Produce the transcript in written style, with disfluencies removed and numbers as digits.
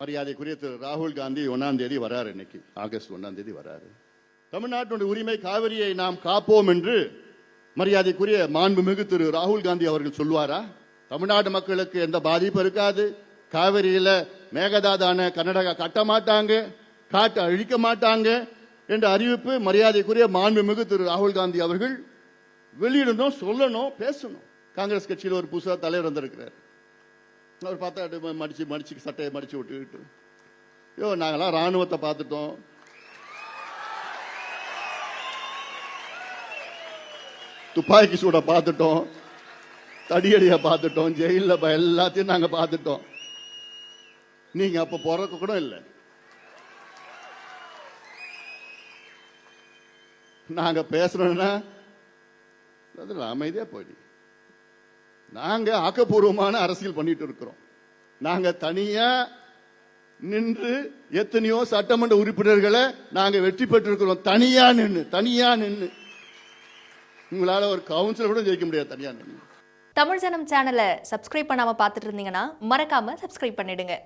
மரியாதைக்குரிய திரு ராகுல் காந்தி 1ஆம் தேதி வராரு. இன்னைக்கு ஆகஸ்ட் 1ஆம் தேதி வராரு. தமிழ்நாட்டினுடைய உரிமை காவிரியை நாம் காப்போம் என்று மரியாதைக்குரிய மாண்புமிகு திரு ராகுல் காந்தி அவர்கள் சொல்வாரா? தமிழ்நாடு மக்களுக்கு எந்த பாதிப்பு இருக்காது, காவிரியில மேகதாதான கர்நாடகா கட்ட மாட்டாங்க, காட்ட அழிக்க மாட்டாங்க என்ற அறிவிப்பு மரியாதைக்குரிய மாண்புமிகு திரு ராகுல் காந்தி அவர்கள் வெளியிடணும், சொல்லணும், பேசணும். காங்கிரஸ் கட்சியில் ஒரு புதுசாக தலைவர் வந்திருக்கிறார். அவர் பார்த்தா மடிச்சு சட்டையை மடிச்சு விட்டுக்கிட்டு, ஐயோ நாங்கெல்லாம் ராணுவத்தை பார்த்துட்டோம், துப்பாக்கி சூட பார்த்துட்டோம், தடியடியை பார்த்துட்டோம், ஜெயிலில் எல்லாத்தையும் நாங்கள் பார்த்துட்டோம், நீங்க அப்ப பிறக்க கூட இல்லை. நாங்க பேசுறோம்னா அமைதியா போயிடு. நாங்க ஆக்கப்பூர்வமான அரசியல் பண்ணிட்டு இருக்கிறோம். நாங்க தனியா நின்று எத்தனையோ சட்டமன்ற உறுப்பினர்களை நாங்க வெற்றி பெற்றிருக்கிறோம். தனியா நின்று உங்களால ஒரு கவுன்சிலர் கூட ஜெயிக்க முடியாது தனியா நின்று. தமிழ் ஜனம் சேனலை சப்ஸ்கிரைப் பண்ணாம பார்த்துட்டு இருந்தீங்கன்னா மறக்காம சப்ஸ்கிரைப் பண்ணிடுங்க.